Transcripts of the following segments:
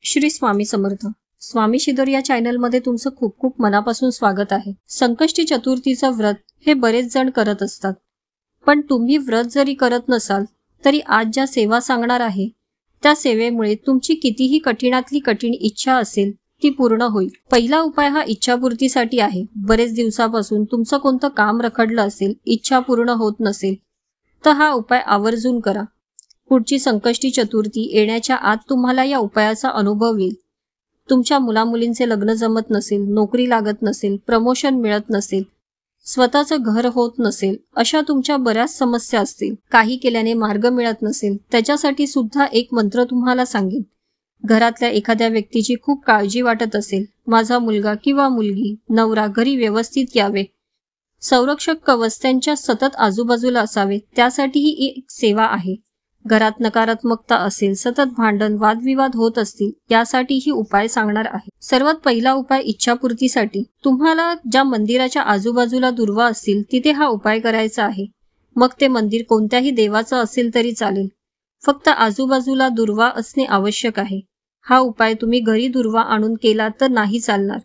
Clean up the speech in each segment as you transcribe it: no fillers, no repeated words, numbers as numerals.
श्री स्वामी समर्थ। स्वामी शिदोर या चॅनलमध्ये तुमचं खूप खूप मनापासून स्वागत आहे। संकष्टी चतुर्थीचं व्रत हे बरेच जण करत असतात, पण तुम्ही व्रत जरी करत नसाल तरी आज ज्या सेवा सांगणार आहे त्या सेवेमुळे तुमची कितीही कठीणातली कठीण इच्छा असेल ती पूर्ण होईल। पहिला उपाय हा इच्छापूर्तीसाठी आहे। बरेच दिवसापासून तुमचं कोणतं काम रखडलं असेल, इच्छा पूर्ण होत नसेल तर हा उपाय आवर्जून करा। पुढची संकष्टी चतुर्थी येण्याच्या आत तुम्हाला या उपायाचा अनुभव येईल। तुमच्या मुलामुलींचे लग्न जमत नसेल, नोकरी लागत नसेल, प्रमोशन मिळत नसेल, स्वतःचं घर होत नसेल, अशा तुमच्या बऱ्याच समस्या असतील, काही केल्याने मार्ग मिळत नसेल, त्याच्यासाठी सुद्धा एक मंत्र तुम्हाला सांगेन। घरातल्या एखाद्या व्यक्तीची खूप काळजी वाटत असेल, माझा मुलगा किंवा मुलगी, नवरा घरी व्यवस्थित यावे, संरक्षक कवच त्यांच्या सतत आजूबाजूला असावे, त्यासाठी ही एक सेवा आहे। घरात नकारात्मकता असेल, सतत भांडण वादविवाद होत असतील, यासाठी ही उपाय सांगणार आहे। सर्वात पहिला उपाय इच्छापूर्तीसाठी। तुम्हाला ज्या मंदिराच्या आजूबाजूला दुर्वा असतील तिथे हा उपाय करायचा आहे। मग ते मंदिर कोणत्याही देवाचं असेल तरी चालेल, फक्त आजूबाजूला दुर्वा असणे आवश्यक आहे। हा उपाय तुम्ही घरी दुर्वा आणून केला तर नाही चालणार।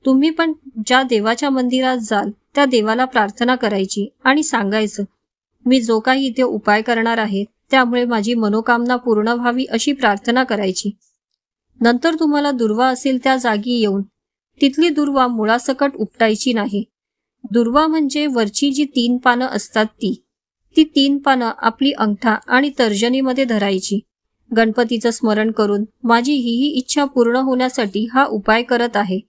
तुम्ही पण ज्या देवाच्या मंदिरात जाल त्या देवाला प्रार्थना करायची आणि सांगायचं, मी जो काही इथे उपाय करणार आहे त्यामुळे माझी मनोकामना पूर्ण व्हावी अशी प्रार्थना करायची। नंतर तुम्हाला दुर्वा असेल त्या जागी येऊन तिथली दुर्वा मुळासकट उपटायची नाही। दुर्वा म्हणजे वरची जी 3 पानं असतात ती 3 पानं आपली अंगठा आणि तर्जनीमध्ये धरायची। गणपतीचं स्मरण करून माझी ही इच्छा पूर्ण होण्यासाठी हा उपाय करत आहे,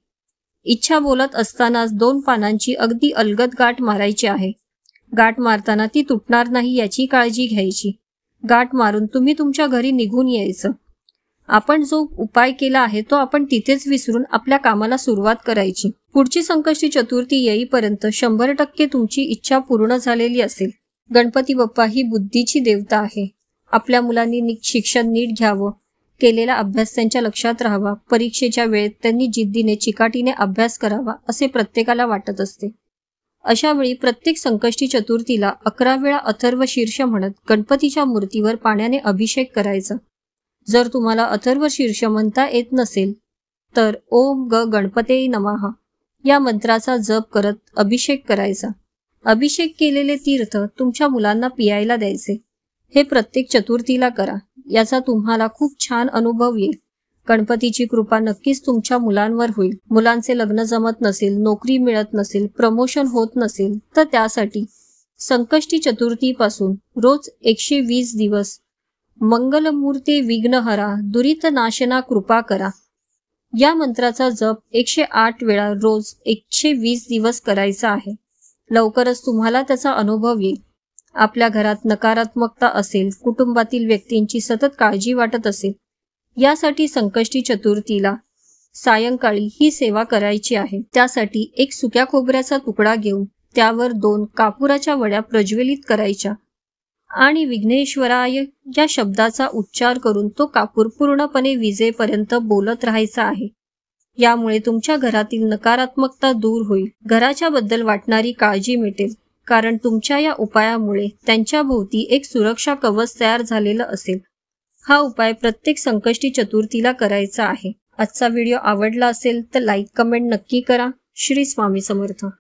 इच्छा बोलत असतानाच 2 पानांची अगदी अलगद गाठ मारायची आहे। गाठ मारताना ती तुटणार नाही याची काळजी घ्यायची। गाठ मारून तुम्ही तुमच्या घरी निघून यायचं। आपण जो उपाय केला आहे तो आपण तिथेच विसरून आपल्या कामाला सुरुवात करायची। पुढची संकष्टी चतुर्थी येईपर्यंत 100% तुमची इच्छा पूर्ण झालेली असेल। गणपती बाप्पा ही बुद्धीची देवता आहे। आपल्या मुलांनी शिक्षण नीट घ्यावं, केलेला अभ्यास त्यांच्या लक्षात राहावा, परीक्षेच्या वेळेत त्यांनी जिद्दीने चिकाटीने अभ्यास करावा असे प्रत्येकाला वाटत असते। अशा वेळी प्रत्येक संकष्टी चतुर्थीला 11 वेळा अथर्व शीर्ष म्हणत गणपतीच्या मूर्तीवर पाण्याने अभिषेक करायचा। जर तुम्हाला अथर्व शीर्ष म्हणता येत नसेल तर ओम ग गणपते नमः या मंत्राचा जप करत अभिषेक करायचा। अभिषेक केलेले तीर्थ तुमच्या मुलांना पियायला द्यायचे। हे प्रत्येक चतुर्थीला करा, याचा तुम्हाला खूप छान अनुभव येईल। गणपतीची कृपा नक्कीच तुमच्या मुलांवर होईल। मुलांचे लग्न जमत नसेल, नोकरी मिळत नसेल, प्रमोशन होत नसेल तर त्यासाठी संकष्टी चतुर्थीपासून रोज 120 दिवस मंगलमूर्ते विघ्नहरा दुरित नाशना कृपा करा या मंत्राचा जप 108 वेळा रोज 120 दिवस करायचा आहे। लवकरच तुम्हाला त्याचा अनुभव येईल। आपल्या घरात नकारात्मकता असेल, कुटुंबातील व्यक्तींची सतत काळजी वाटत असेल, यासाठी संकष्टी चतुर्थीला सायंकाळी ही सेवा करायची आहे। त्यासाठी एक सुक्या खोबऱ्याचा तुकडा घेऊन त्यावर 2 कापुराच्या वड्या प्रज्वलित करायच्या आणि विघ्नेश्वराय या शब्दाचा उच्चार करून तो कापूर पूर्णपणे विजेपर्यंत बोलत राहायचा आहे। यामुळे तुमच्या घरातील नकारात्मकता दूर होईल। घराच्या बद्दल वाटणारी काळजी मिटेल, कारण तुमच्या या उपायामुळे त्यांच्या भोवती एक सुरक्षा कवच तयार झालेलं असेल। हा उपाय प्रत्येक संकष्टी चतुर्थीला करायचा आहे। आजचा व्हिडिओ आवडला असेल तर लाईक कमेंट नक्की करा। श्री स्वामी समर्थ।